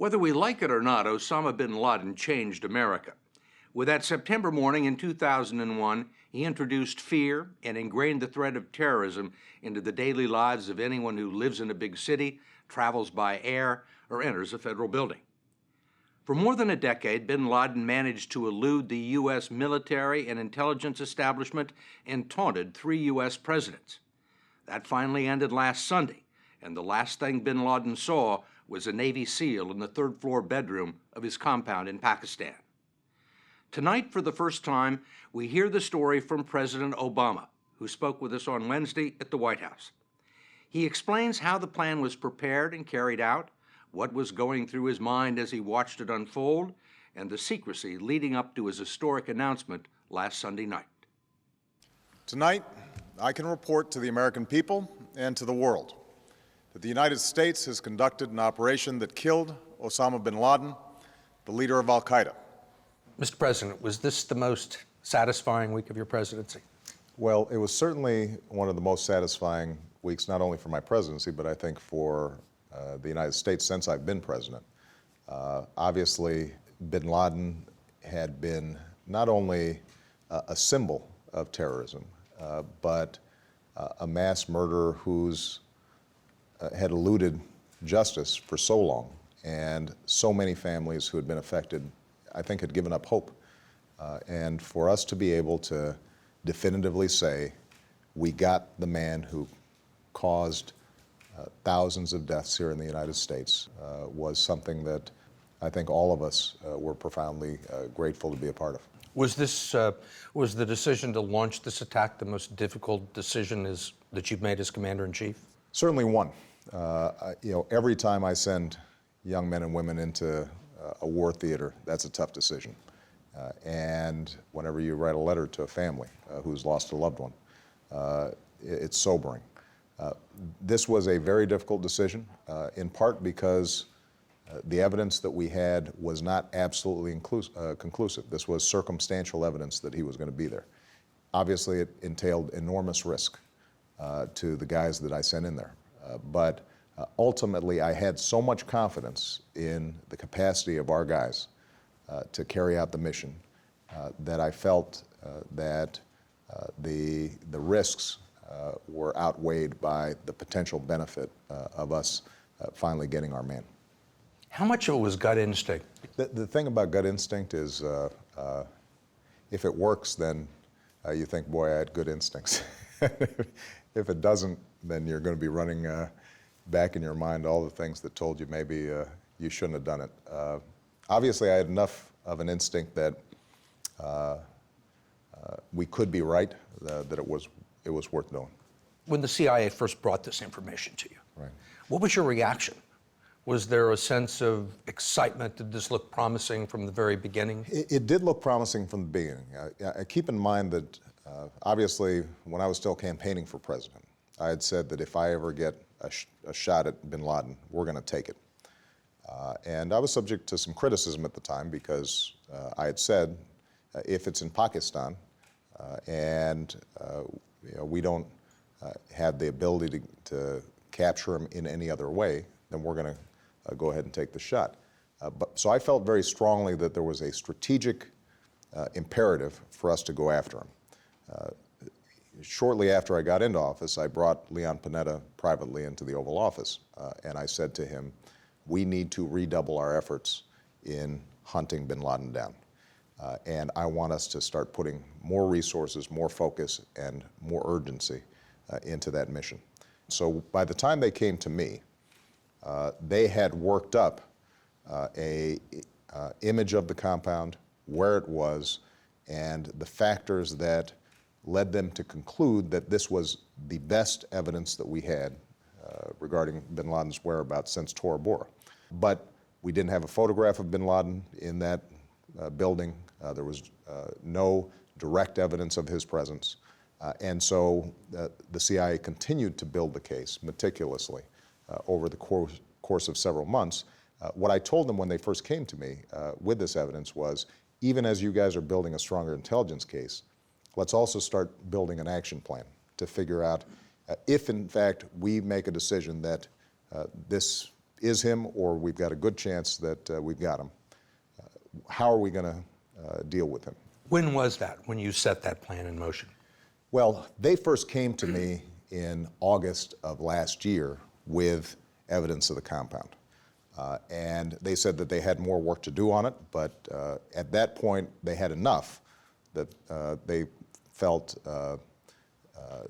Whether we like it or not, Osama bin Laden changed America. With that September morning in 2001, he introduced fear and ingrained the threat of terrorism into the daily lives of anyone who lives in a big city, travels by air, or enters a federal building. For more than a decade, bin Laden managed to elude the U.S. military and intelligence establishment and taunted 3 U.S. presidents. That finally ended last Sunday, and the last thing bin Laden saw was a Navy SEAL in the third-floor bedroom of his compound in Pakistan. Tonight, for the first time, we hear the story from President Obama, who spoke with us on Wednesday at the White House. He explains how the plan was prepared and carried out, what was going through his mind as he watched it unfold, and the secrecy leading up to his historic announcement last Sunday night. Tonight, I can report to the American people and to the world that the United States has conducted an operation that killed Osama bin Laden, the leader of al-Qaeda. Mr. President, was this the most satisfying week of your presidency? Well, it was certainly one of the most satisfying weeks, not only for my presidency, but I think for the United States since I've been president. Obviously, bin Laden had been not only a symbol of terrorism, but a mass murderer who's had eluded justice for so long, and so many families who had been affected, I think, had given up hope. And for us to be able to definitively say, we got the man who caused thousands of deaths here in the United States was something that I think all of us were profoundly grateful to be a part of. Was the decision to launch this attack the most difficult decision that you've made as Commander-in-Chief? Certainly one. Every time I send young men and women into a war theater, that's a tough decision. And whenever you write a letter to a family who's lost a loved one, it's sobering. This was a very difficult decision, in part because the evidence that we had was not absolutely conclusive. This was circumstantial evidence that he was going to be there. Obviously, it entailed enormous risk to the guys that I sent in there. But ultimately, I had so much confidence in the capacity of our guys to carry out the mission that I felt that the risks were outweighed by the potential benefit of us finally getting our man. How much of it was gut instinct? The thing about gut instinct is if it works, then you think, boy, I had good instincts. If it doesn't, then you're going to be running back in your mind all the things that told you maybe you shouldn't have done it. Obviously, I had enough of an instinct that we could be right, that it was worth doing. When the CIA first brought this information to you, right, what was your reaction? Was there a sense of excitement? Did this look promising from the very beginning? It did look promising from the beginning. Keep in mind that obviously when I was still campaigning for president, I had said that if I ever get a shot at bin Laden, we're going to take it. And I was subject to some criticism at the time because I had said, if it's in Pakistan and we don't have the ability to capture him in any other way, then we're going to go ahead and take the shot. So I felt very strongly that there was a strategic imperative for us to go after him. Shortly after I got into office, I brought Leon Panetta privately into the Oval Office, and I said to him, we need to redouble our efforts in hunting bin Laden down. And I want us to start putting more resources, more focus, and more urgency into that mission. So by the time they came to me, they had worked up a image of the compound, where it was, and the factors that led them to conclude that this was the best evidence that we had regarding bin Laden's whereabouts since Tora Bora. But we didn't have a photograph of bin Laden in that building. There was no direct evidence of his presence. And so the CIA continued to build the case meticulously over the course of several months. What I told them when they first came to me with this evidence was, even as you guys are building a stronger intelligence case, let's also start building an action plan to figure out if, in fact, we make a decision that this is him or we've got a good chance that we've got him. How are we going to deal with him? When was that, when you set that plan in motion? Well, they first came to me in August of last year with evidence of the compound. And they said that they had more work to do on it, but at that point they had enough that they felt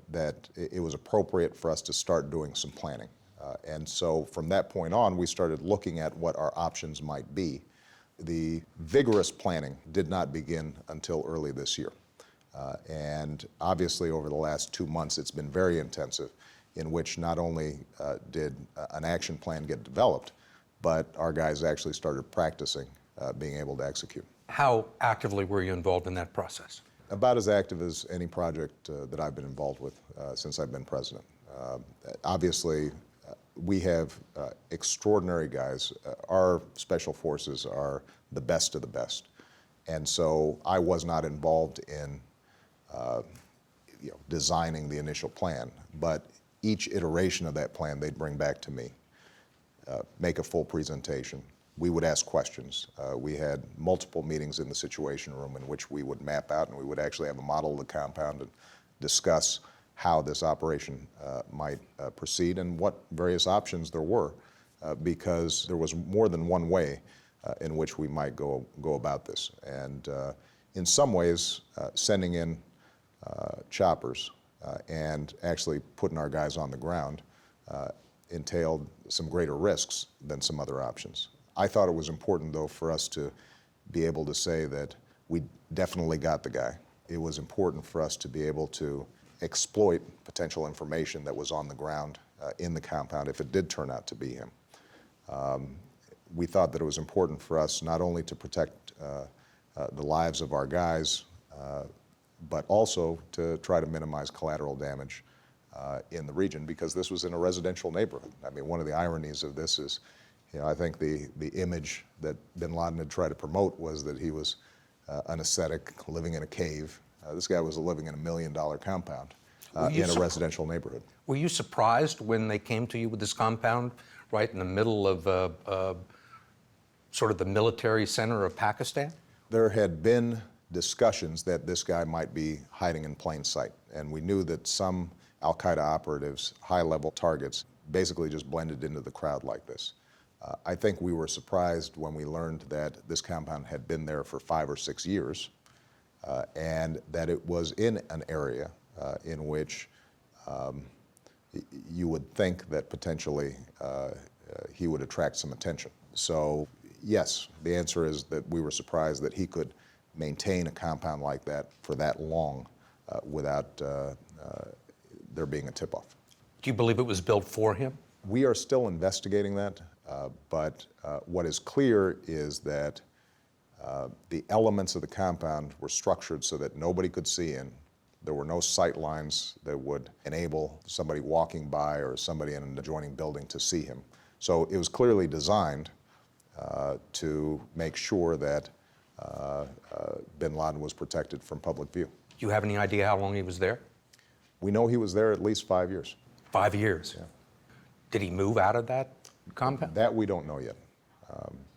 that it was appropriate for us to start doing some planning. And so from that point on, we started looking at what our options might be. The vigorous planning did not begin until early this year. And obviously over the last 2 months, it's been very intensive, in which not only did an action plan get developed, but our guys actually started practicing being able to execute. How actively were you involved in that process? About as active as any project that I've been involved with since I've been president. Obviously, we have extraordinary guys. Our special forces are the best of the best. And so I was not involved in designing the initial plan, but each iteration of that plan they'd bring back to me, make a full presentation. We would ask questions. We had multiple meetings in the Situation Room in which we would map out, and we would actually have a model of the compound and discuss how this operation might proceed and what various options there were, because there was more than one way in which we might go about this. And in some ways, sending in choppers and actually putting our guys on the ground entailed some greater risks than some other options. I thought it was important, though, for us to be able to say that we definitely got the guy. It was important for us to be able to exploit potential information that was on the ground in the compound if it did turn out to be him. We thought that it was important for us not only to protect the lives of our guys, but also to try to minimize collateral damage in the region, because this was in a residential neighborhood. I mean, one of the ironies of this is, I think the image that bin Laden had tried to promote was that he was an ascetic living in a cave. This guy was living in $1 million compound in a residential neighborhood. Were you surprised when they came to you with this compound right in the middle of sort of the military center of Pakistan? There had been discussions that this guy might be hiding in plain sight, and we knew that some al-Qaeda operatives, high-level targets, basically just blended into the crowd like this. I think we were surprised when we learned that this compound had been there for 5 or 6 years, and that it was in an area in which you would think that potentially he would attract some attention. So yes, the answer is that we were surprised that he could maintain a compound like that for that long without there being a tip-off. Do you believe it was built for him? We are still investigating that, but what is clear is that the elements of the compound were structured so that nobody could see in. There were no sight lines that would enable somebody walking by or somebody in an adjoining building to see him. So it was clearly designed to make sure that bin Laden was protected from public view. Do you have any idea how long he was there? We know he was there at least 5 years. 5 years? Yeah. Did he move out of that compound? That we don't know yet.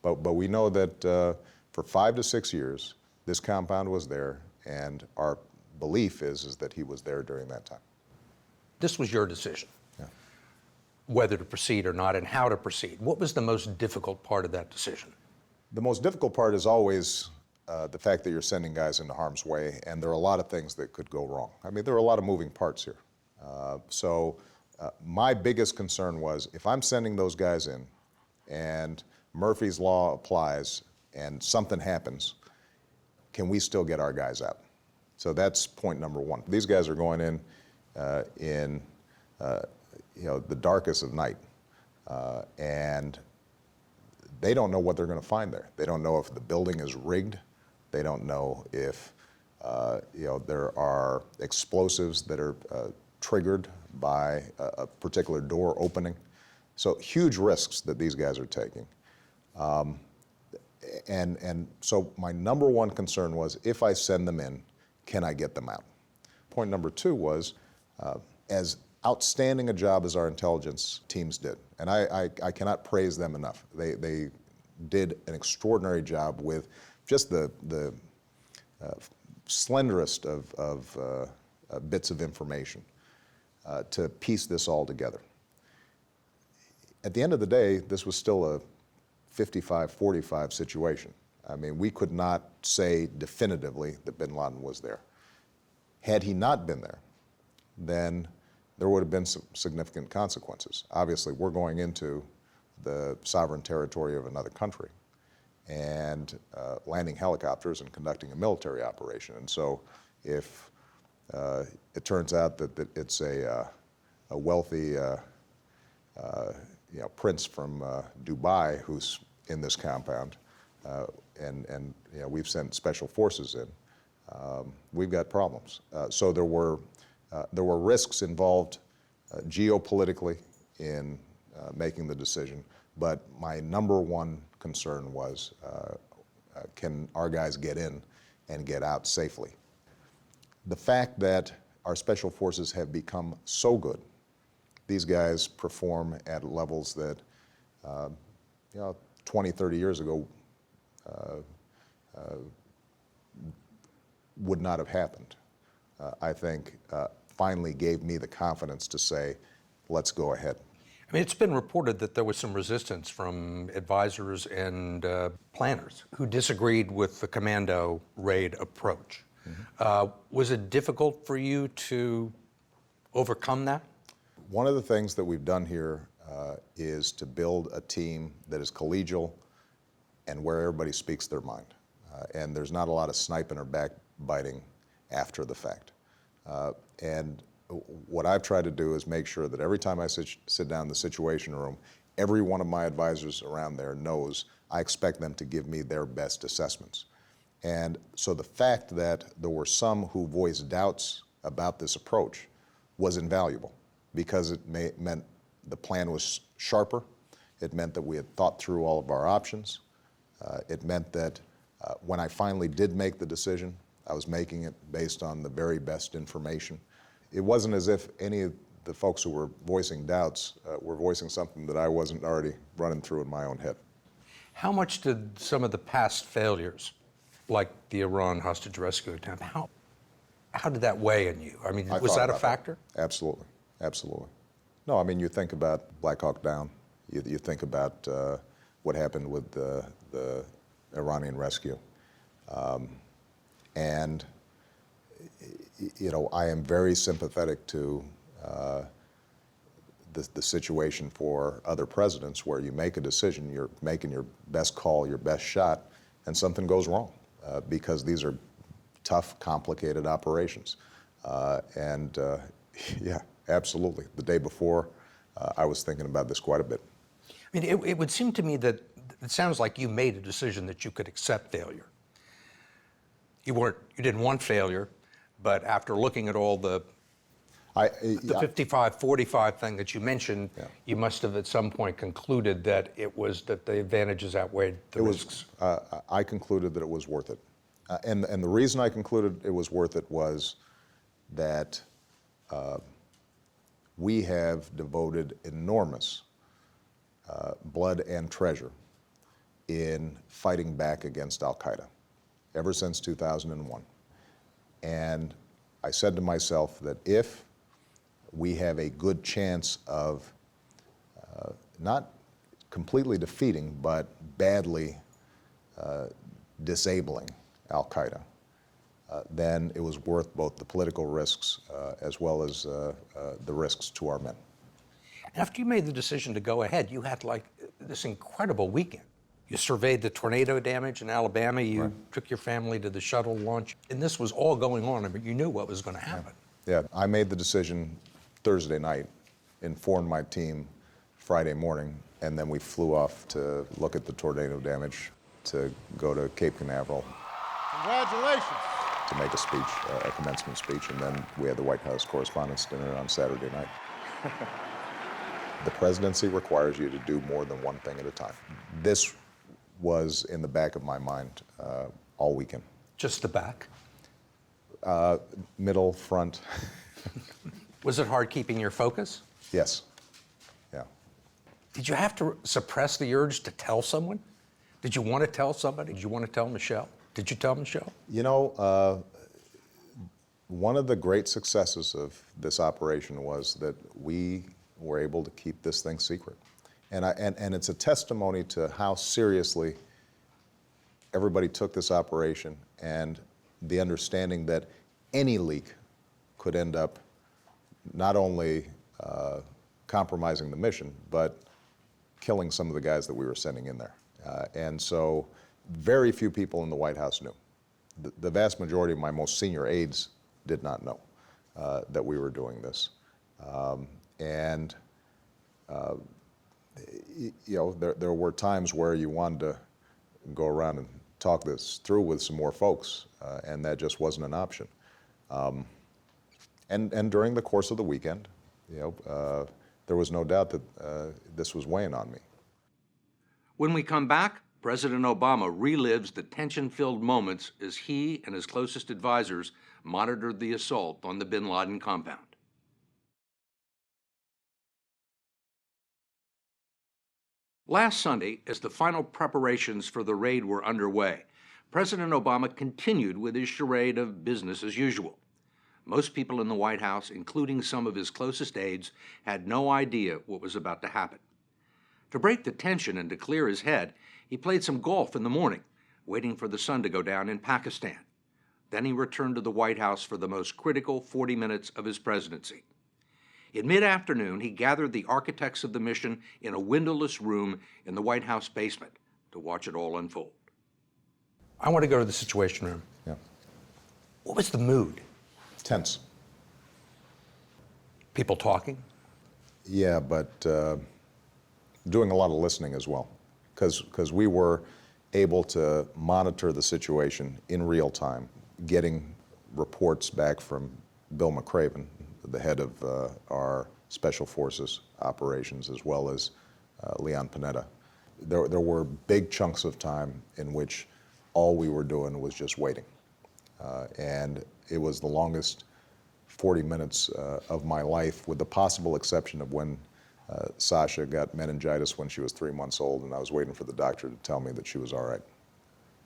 But we know that for 5 to 6 years, this compound was there, and our belief is that he was there during that time. This was your decision, Yeah. whether to proceed or not and how to proceed. What was the most difficult part of that decision? The most difficult part is always the fact that you're sending guys into harm's way, and there are a lot of things that could go wrong. I mean, there are a lot of moving parts here. So my biggest concern was, if I'm sending those guys in and Murphy's Law applies and something happens, can we still get our guys out? So that's point number one. These guys are going in the darkest of night, and they don't know what they're going to find there. They don't know if the building is rigged. They don't know if there are explosives that are triggered by a particular door opening. So huge risks that these guys are taking. And so my number one concern was, if I send them in, can I get them out? Point number two was, as outstanding a job as our intelligence teams did. And I cannot praise them enough. They did an extraordinary job with just the slenderest of bits of information to piece this all together. At the end of the day, this was still a 55-45 situation. I mean, we could not say definitively that bin Laden was there. Had he not been there, then there would have been some significant consequences. Obviously, we're going into the sovereign territory of another country and landing helicopters and conducting a military operation. And so if it turns out that it's a wealthy prince from Dubai who's in this compound, and we've sent special forces in, we've got problems. So there were risks involved geopolitically in making the decision, but my number one concern was, can our guys get in and get out safely? The fact that our special forces have become so good, these guys perform at levels that 20, 30 years ago would not have happened. I think finally gave me the confidence to say, let's go ahead. I mean, it's been reported that there was some resistance from advisors and planners who disagreed with the commando raid approach. Mm-hmm. Was it difficult for you to overcome that? One of the things that we've done here is to build a team that is collegial and where everybody speaks their mind. And there's not a lot of sniping or backbiting after the fact. And what I've tried to do is make sure that every time I sit down in the Situation Room, every one of my advisors around there knows I expect them to give me their best assessments. And so the fact that there were some who voiced doubts about this approach was invaluable, because it meant the plan was sharper. It meant that we had thought through all of our options. It meant that when I finally did make the decision, I was making it based on the very best information. It wasn't as if any of the folks who were voicing doubts were voicing something that I wasn't already running through in my own head. How much did some of the past failures, like the Iran hostage rescue attempt, how did that weigh in you? I mean, was that a factor? Absolutely, absolutely. No, I mean, you think about Black Hawk Down. You think about what happened with the Iranian rescue. And I am very sympathetic to the situation for other presidents where you make a decision, you're making your best call, your best shot, and something goes wrong, because these are tough, complicated operations. Yeah, absolutely. The day before, I was thinking about this quite a bit. I mean, it would seem to me that it sounds like you made a decision that you could accept failure. You didn't want failure, but after looking at all the 55-45 thing that you mentioned, yeah, you must have at some point concluded that that the advantages outweighed the risks. I concluded that it was worth it. And the reason I concluded it was worth it was that we have devoted enormous blood and treasure in fighting back against Al-Qaeda ever since 2001. And I said to myself that if we have a good chance of not completely defeating, but badly disabling Al-Qaeda, then it was worth both the political risks as well as the risks to our men. After you made the decision to go ahead, you had like this incredible weekend. You surveyed the tornado damage in Alabama, you took your family to the shuttle launch, and this was all going on, but you knew what was going to happen. Yeah, I made the decision Thursday night, informed my team Friday morning, and then we flew off to look at the tornado damage, to go to Cape Canaveral. Congratulations. To make a speech, a commencement speech, and then we had the White House Correspondents' Dinner on Saturday night. The presidency requires you to do more than one thing at a time. This was in the back of my mind all weekend. Just the back? Middle, front. Was it hard keeping your focus? Yes. Yeah. Did you have to suppress the urge to tell someone? Did you want to tell somebody? Did you want to tell Michelle? Did you tell Michelle? You know, one of the great successes of this operation was that we were able to keep this thing secret. And it's a testimony to how seriously everybody took this operation and the understanding that any leak could end up not only compromising the mission, but killing some of the guys that we were sending in there. And so very few people in the White House knew. The vast majority of my most senior aides did not know that we were doing this. You know, there were times where you wanted to go around and talk this through with some more folks, and that just wasn't an option. And during the course of the weekend, you know, there was no doubt that this was weighing on me. When we come back, President Obama relives the tension-filled moments as he and his closest advisors monitored the assault on the bin Laden compound. Last Sunday, as the final preparations for the raid were underway, President Obama continued with his charade of business as usual. Most people in the White House, including some of his closest aides, had no idea what was about to happen. To break the tension and to clear his head, he played some golf in the morning, waiting for the sun to go down in Pakistan. Then he returned to the White House for the most critical 40 minutes of his presidency. In mid-afternoon, he gathered the architects of the mission in a windowless room in the White House basement to watch it all unfold. I want to go to the Situation Room. Yeah. What was the mood? Tense. People talking? Yeah, but doing a lot of listening as well, because we were able to monitor the situation in real time, getting reports back from Bill McRaven, the head of our Special Forces operations, as well as Leon Panetta. There were big chunks of time in which all we were doing was just waiting. And it was the longest 40 minutes of my life, with the possible exception of when Sasha got meningitis when she was 3 months old, and I was waiting for the doctor to tell me that she was all right.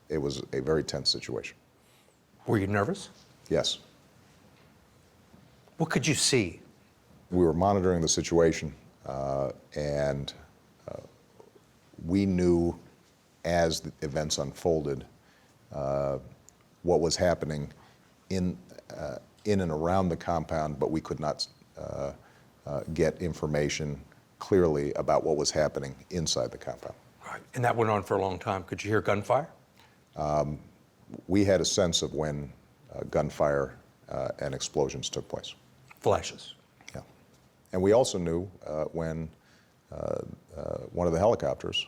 It was a very tense situation. Were you nervous? Yes. What could you see? We were monitoring the situation, and we knew as the events unfolded what was happening in and around the compound, but we could not get information clearly about what was happening inside the compound. Right. And that went on for a long time. Could you hear gunfire? We had a sense of when gunfire and explosions took place. Flashes. Yeah. And we also knew when one of the helicopters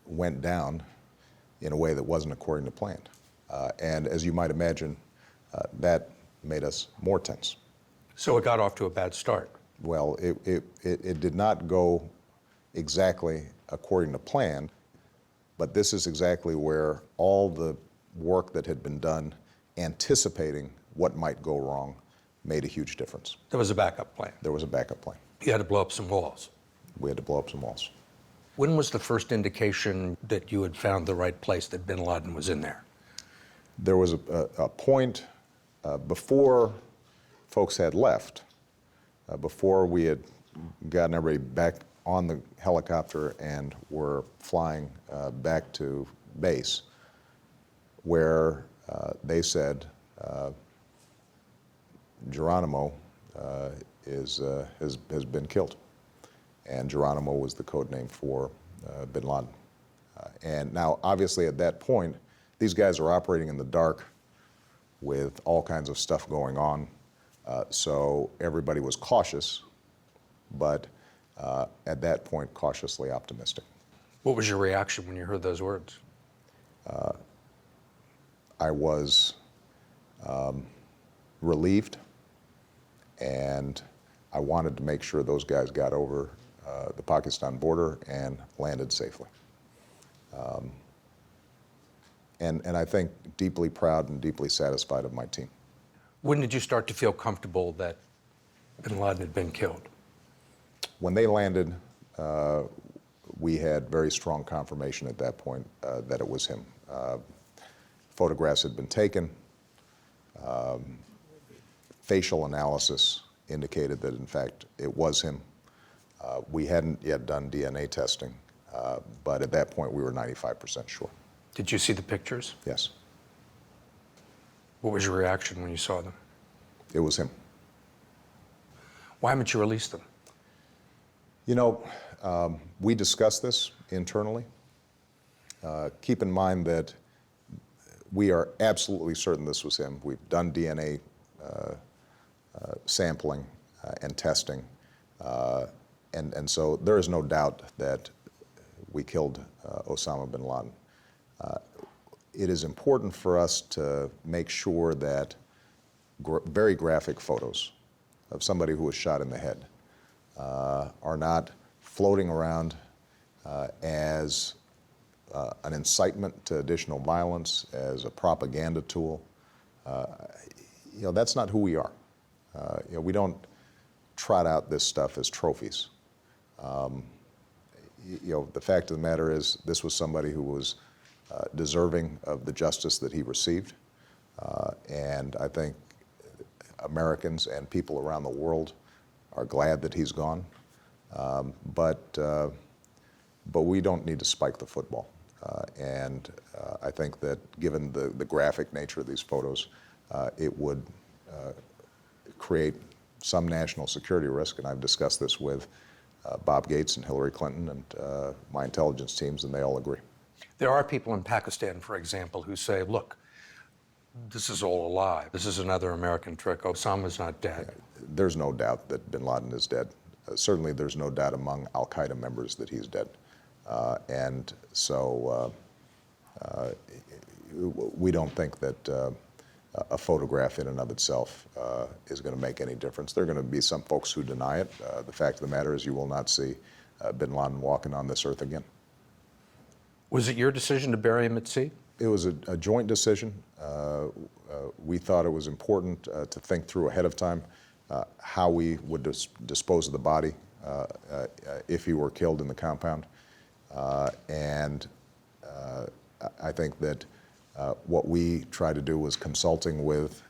went down in a way that wasn't according to plan. And as you might imagine, that made us more tense. So it got off to a bad start. Well, it did not go exactly according to plan, but this is exactly where all the work that had been done anticipating what might go wrong made a huge difference. There was a backup plan. There was a backup plan. You had to blow up some walls. We had to blow up some walls. When was the first indication that you had found the right place, that bin Laden was in there? There was a point before folks had left, before we had gotten everybody back on the helicopter and were flying back to base, where they said Geronimo has been killed. And Geronimo was the code name for bin Laden. And now, obviously, at that point, these guys are operating in the dark with all kinds of stuff going on. So everybody was cautious, but at that point, cautiously optimistic. What was your reaction when you heard those words? I was relieved, and I wanted to make sure those guys got over the Pakistan border and landed safely. And I think deeply proud and deeply satisfied of my team. When did you start to feel comfortable that bin Laden had been killed? When they landed, we had very strong confirmation at that point that it was him. Photographs had been taken. Facial analysis indicated that, in fact, it was him. We hadn't yet done DNA testing, but at that point we were 95% sure. Did you see the pictures? Yes, What was your reaction when you saw them? it was him. Why haven't you released them? You know, we discussed this internally. Keep in mind that we are absolutely certain this was him. We've done DNA sampling and testing, and so there is no doubt that we killed Osama bin Laden. It is important for us to make sure that very graphic photos of somebody who was shot in the head are not floating around as an incitement to additional violence, as a propaganda tool. You know, that's not who we are. You know, we don't trot out this stuff as trophies. You know, the fact of the matter is this was somebody who was deserving of the justice that he received. And I think Americans and people around the world are glad that he's gone. But we don't need to spike the football. And I think that given the graphic nature of these photos, it would create some national security risk. And I've discussed this with Bob Gates and Hillary Clinton and my intelligence teams, and they all agree. There are people in Pakistan, for example, who say, look, this is all a lie. This is another American trick. Osama's not dead. There's no doubt that bin Laden is dead. Certainly there's no doubt among al-Qaeda members that he's dead. And so we don't think that a photograph in and of itself is going to make any difference. There are going to be some folks who deny it. The fact of the matter is you will not see bin Laden walking on this earth again. Was it your decision to bury him at sea? It was a joint decision. We thought it was important to think through ahead of time how we would dispose of the body if he were killed in the compound. And I think that what we tried to do was consulting with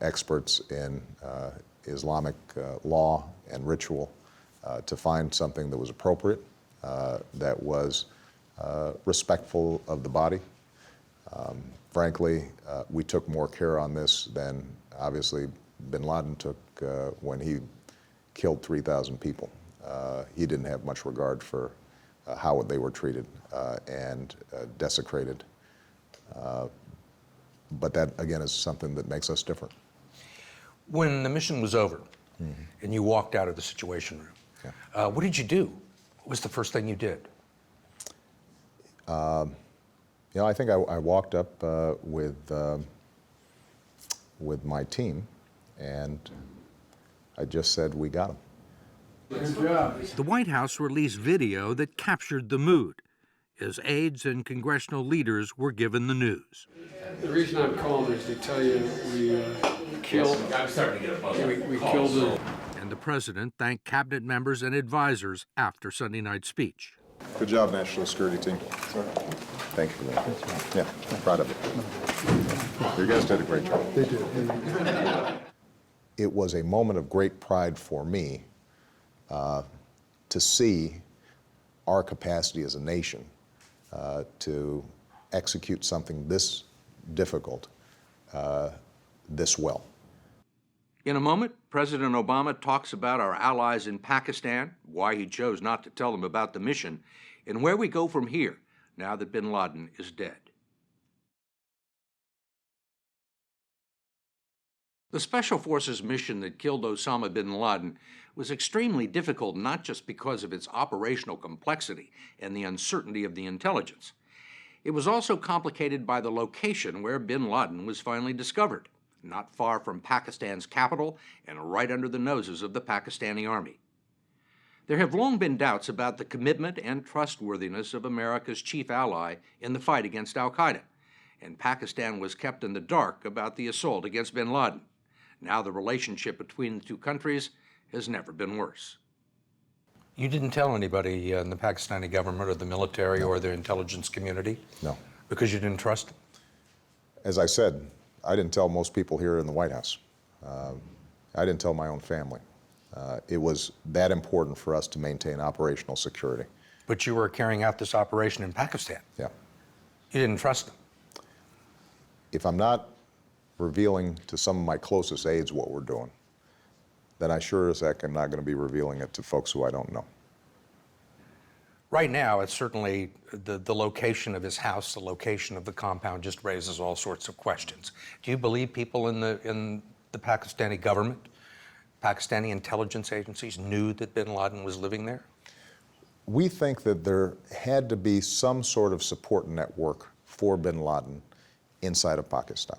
experts in Islamic law and ritual to find something that was appropriate, that was respectful of the body. Frankly, we took more care on this than obviously bin Laden took when he killed 3,000 people. He didn't have much regard for how they were treated and desecrated. But that, again, is something that makes us different. When the mission was over and you walked out of the Situation Room, what did you do? What was the first thing you did? You know, I think I walked up with my team, and I just said, we got him. The White House released video that captured the mood as aides and congressional leaders were given the news. The reason I'm calling is to tell you we killed him. And the president thanked cabinet members and advisors after Sunday night's speech. Good job, National Security Team. Thank you for that. Yeah, I'm proud of it. You guys did a great job. They did. It was a moment of great pride for me to see our capacity as a nation to execute something this difficult this well. In a moment, President Obama talks about our allies in Pakistan, why he chose not to tell them about the mission, and where we go from here now that bin Laden is dead. The Special Forces mission that killed Osama bin Laden was extremely difficult, not just because of its operational complexity and the uncertainty of the intelligence. It was also complicated by the location where bin Laden was finally discovered, not far from Pakistan's capital and right under the noses of the Pakistani army. There have long been doubts about the commitment and trustworthiness of America's chief ally in the fight against al-Qaeda, and Pakistan was kept in the dark about the assault against bin Laden. Now the relationship between the two countries has never been worse. You didn't tell anybody in the Pakistani government or the military or the intelligence community? No. Because you didn't trust them? As I said, I didn't tell most people here in the White House. I didn't tell my own family. It was that important for us to maintain operational security. But you were carrying out this operation in Pakistan. Yeah. You didn't trust them. If I'm not revealing to some of my closest aides what we're doing, then I sure as heck am not going to be revealing it to folks who I don't know. Right now, it's certainly the location of his house, the location of the compound just raises all sorts of questions. Do you believe people in the Pakistani government, Pakistani intelligence agencies knew that bin Laden was living there? We think that there had to be some sort of support network for bin Laden inside of Pakistan.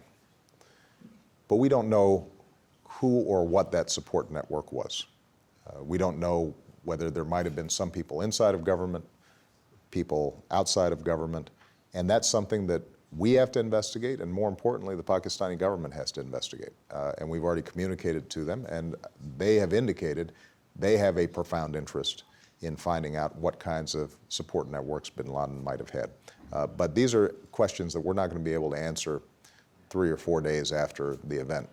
But we don't know who or what that support network was. We don't know whether there might have been some people inside of government, people outside of government, and that's something that we have to investigate, and more importantly, the Pakistani government has to investigate. And we've already communicated to them, and they have indicated they have a profound interest in finding out what kinds of support networks bin Laden might have had. But these are questions that we're not going to be able to answer 3 or 4 days after the event.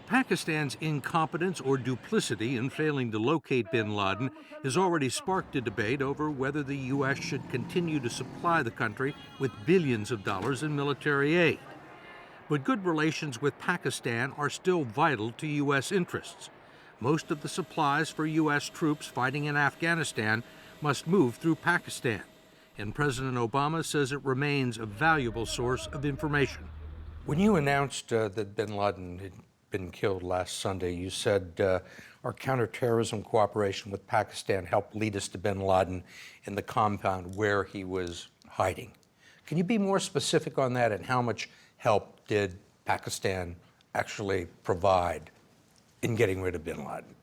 Pakistan's incompetence or duplicity in failing to locate bin Laden has already sparked a debate over whether the U.S. should continue to supply the country with billions of dollars in military aid. But good relations with Pakistan are still vital to U.S. interests. Most of the supplies for U.S. troops fighting in Afghanistan must move through Pakistan, and President Obama says it remains a valuable source of information. When you announced that bin Laden had been killed last Sunday, you said our counterterrorism cooperation with Pakistan helped lead us to bin Laden in the compound where he was hiding. Can you be more specific on that, and how much help did Pakistan actually provide in getting rid of bin Laden?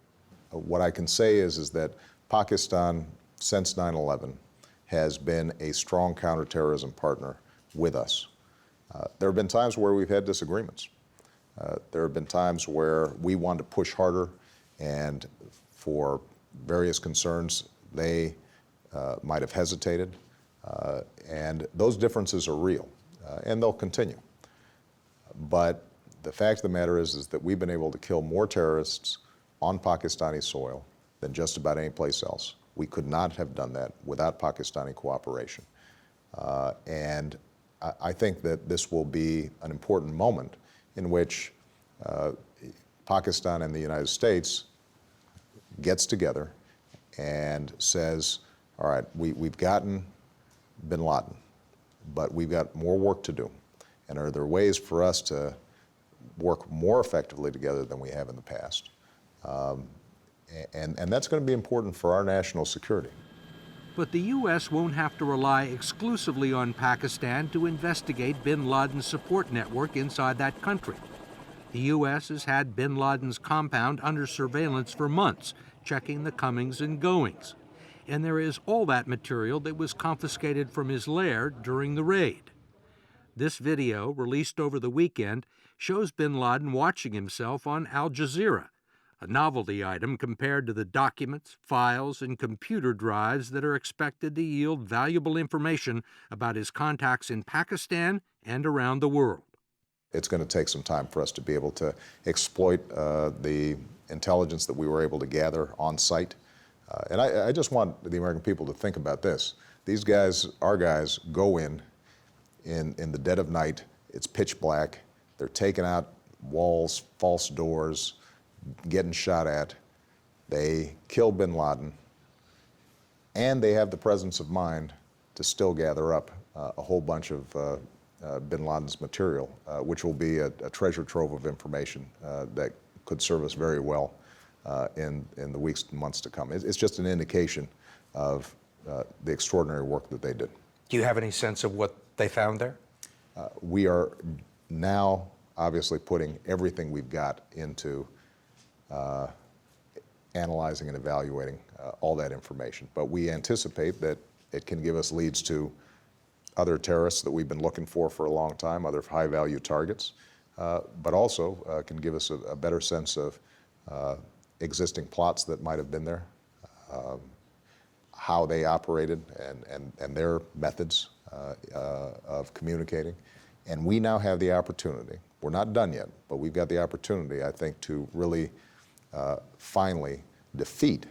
What I can say is that Pakistan, since 9/11, has been a strong counterterrorism partner with us. There have been times where we've had disagreements. There have been times where we wanted to push harder, and for various concerns, they might have hesitated. And those differences are real, and they'll continue. But the fact of the matter is that we've been able to kill more terrorists on Pakistani soil than just about any place else. We could not have done that without Pakistani cooperation. And I think that this will be an important moment in which Pakistan and the United States gets together and says, all right, we've gotten bin Laden, but we've got more work to do. And are there ways for us to work more effectively together than we have in the past? And that's going to be important for our national security. But the U.S. won't have to rely exclusively on Pakistan to investigate bin Laden's support network inside that country. The U.S. has had bin Laden's compound under surveillance for months, checking the comings and goings. And there is all that material that was confiscated from his lair during the raid. This video, released over the weekend, shows bin Laden watching himself on Al Jazeera, a novelty item compared to the documents, files, and computer drives that are expected to yield valuable information about his contacts in Pakistan and around the world. It's going to take some time for us to be able to exploit the intelligence that we were able to gather on site. And I just want the American people to think about this. These guys, our guys, go in the dead of night. It's pitch black. They're taking out walls, false doors, getting shot at. They kill bin Laden, and they have the presence of mind to still gather up a whole bunch of bin Laden's material, which will be a treasure trove of information that could serve us very well in the weeks and months to come. It's just an indication of the extraordinary work that they did. Do you have any sense of what they found there? We are now obviously putting everything we've got into analyzing and evaluating all that information. But we anticipate that it can give us leads to other terrorists that we've been looking for a long time, other high-value targets, but also can give us a better sense of existing plots that might have been there, how they operated and their methods of communicating. And we now have the opportunity, we're not done yet, but we've got the opportunity, I think, to really finally defeat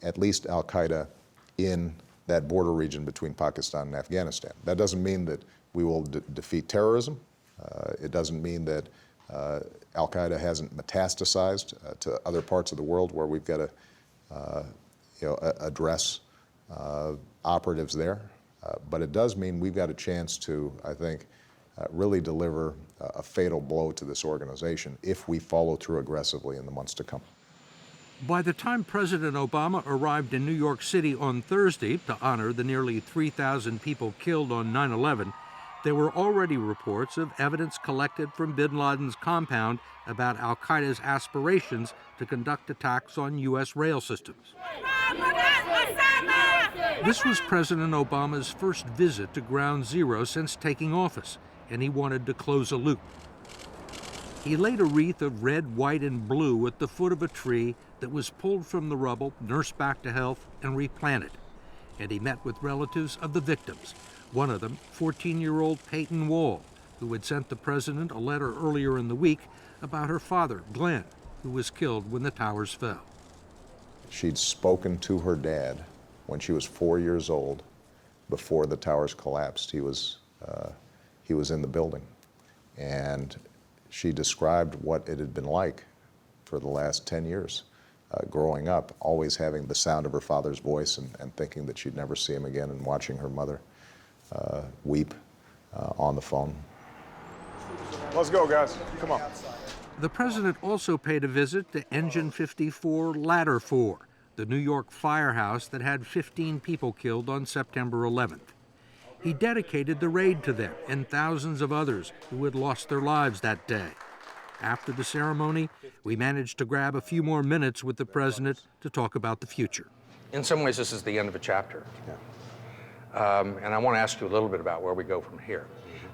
at least al-Qaeda in that border region between Pakistan and Afghanistan. That doesn't mean that we will defeat terrorism. It doesn't mean that al-Qaeda hasn't metastasized to other parts of the world where we've got to address operatives there. But it does mean we've got a chance to, I think, really deliver a fatal blow to this organization if we follow through aggressively in the months to come. By the time President Obama arrived in New York City on Thursday to honor the nearly 3,000 people killed on 9/11, there were already reports of evidence collected from bin Laden's compound about al-Qaeda's aspirations to conduct attacks on U.S. rail systems. This was President Obama's first visit to Ground Zero since taking office, and he wanted to close a loop. He laid a wreath of red, white, and blue at the foot of a tree that was pulled from the rubble, nursed back to health, and replanted. And he met with relatives of the victims, one of them 14-year-old Peyton Wall, who had sent the president a letter earlier in the week about her father, Glenn, who was killed when the towers fell. She'd spoken to her dad when she was 4 years old before the towers collapsed. He was in the building. And she described what it had been like for the last 10 years, growing up, always having the sound of her father's voice and thinking that she'd never see him again, and watching her mother weep on the phone. Let's go, guys. Come on. The president also paid a visit to Engine 54 Ladder 4, the New York firehouse that had 15 people killed on September 11th. He dedicated the raid to them and thousands of others who had lost their lives that day. After the ceremony, we managed to grab a few more minutes with the president to talk about the future. In some ways, this is the end of a chapter. And I want to ask you a little bit about where we go from here.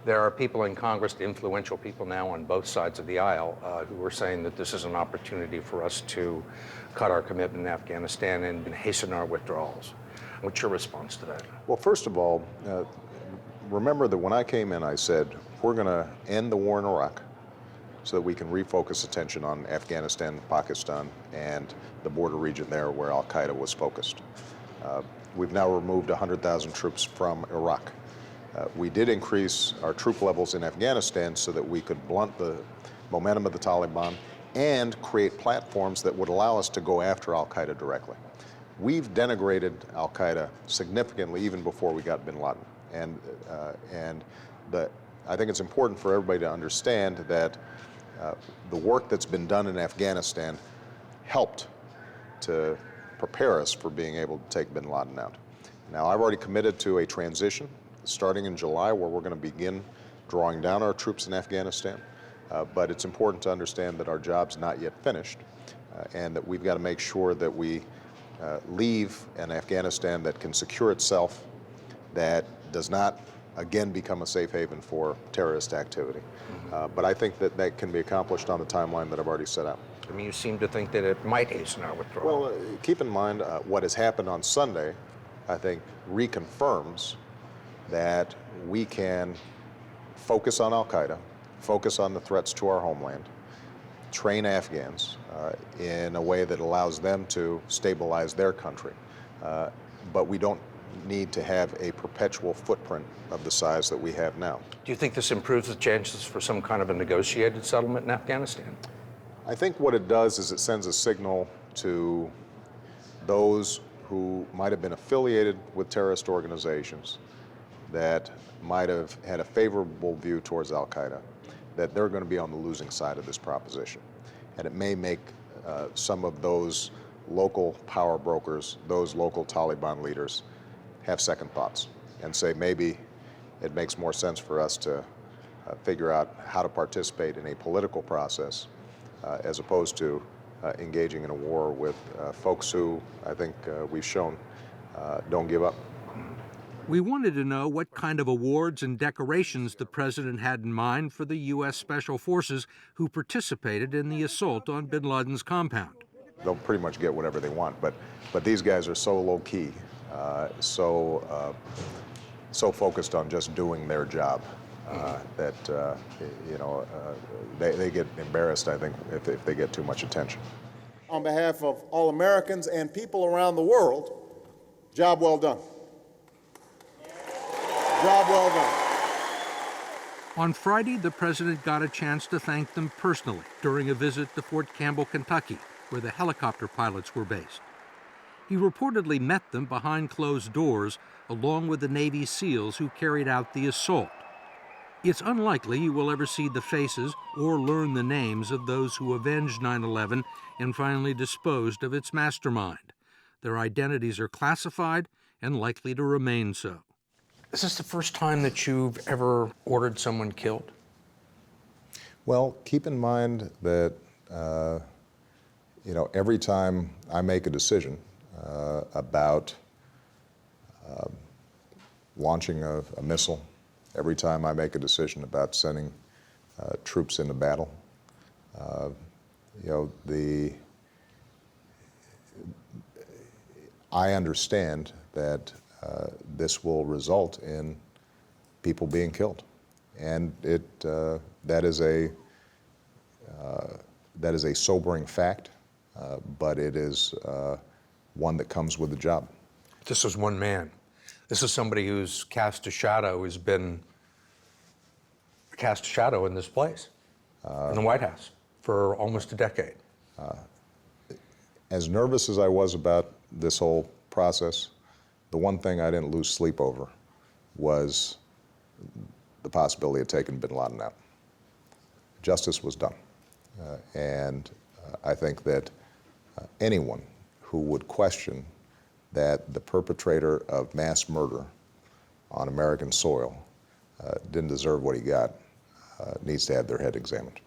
There are people in Congress, influential people now on both sides of the aisle, who are saying that this is an opportunity for us to cut our commitment in Afghanistan and hasten our withdrawals. What's your response to that? Well, first of all, remember that when I came in, I said, we're going to end the war in Iraq so that we can refocus attention on Afghanistan, Pakistan, and the border region there where al-Qaeda was focused. We've now removed 100,000 troops from Iraq. We did increase our troop levels in Afghanistan so that we could blunt the momentum of the Taliban and create platforms that would allow us to go after al-Qaeda directly. We've denigrated al-Qaeda significantly even before we got bin Laden. And I think it's important for everybody to understand that the work that's been done in Afghanistan helped to prepare us for being able to take bin Laden out. Now, I've already committed to a transition starting in July where we're going to begin drawing down our troops in Afghanistan. But it's important to understand that our job's not yet finished and that we've got to make sure that we leave an Afghanistan that can secure itself, that does not again become a safe haven for terrorist activity. But I think that that can be accomplished on the timeline that I've already set out. I mean, you seem to think that it might hasten our withdrawal. Well, keep in mind what has happened on Sunday, I think, reconfirms that we can focus on al-Qaeda, focus on the threats to our homeland, train Afghans in a way that allows them to stabilize their country. But we don't need to have a perpetual footprint of the size that we have now. Do you think this improves the chances for some kind of a negotiated settlement in Afghanistan? I think what it does is it sends a signal to those who might have been affiliated with terrorist organizations that might have had a favorable view towards al-Qaeda, that they're going to be on the losing side of this proposition. And it may make some of those local power brokers, those local Taliban leaders, have second thoughts and say maybe it makes more sense for us to figure out how to participate in a political process as opposed to engaging in a war with folks who I think we've shown don't give up. We wanted to know what kind of awards and decorations the president had in mind for the U.S. Special Forces who participated in the assault on bin Laden's compound. They'll pretty much get whatever they want, but these guys are so low-key, so focused on just doing their job that they get embarrassed, I think, if they get too much attention. On behalf of all Americans and people around the world, job well done. Job well done. On Friday, the president got a chance to thank them personally during a visit to Fort Campbell, Kentucky, where the helicopter pilots were based. He reportedly met them behind closed doors, along with the Navy SEALs who carried out the assault. It's unlikely you will ever see the faces or learn the names of those who avenged 9/11 and finally disposed of its mastermind. Their identities are classified and likely to remain so. Is this the first time that you've ever ordered someone killed? Well, keep in mind that every time I make a decision about launching a missile, every time I make a decision about sending troops into battle, I understand that this will result in people being killed, and that is a sobering fact, but it is one that comes with the job. This is one man. This is somebody who's cast a shadow, has been cast a shadow in this place, in the White House, for almost a decade. As nervous as I was about this whole process, the one thing I didn't lose sleep over was the possibility of taking bin Laden out. Justice was done. And I think that anyone who would question that the perpetrator of mass murder on American soil didn't deserve what he got needs to have their head examined.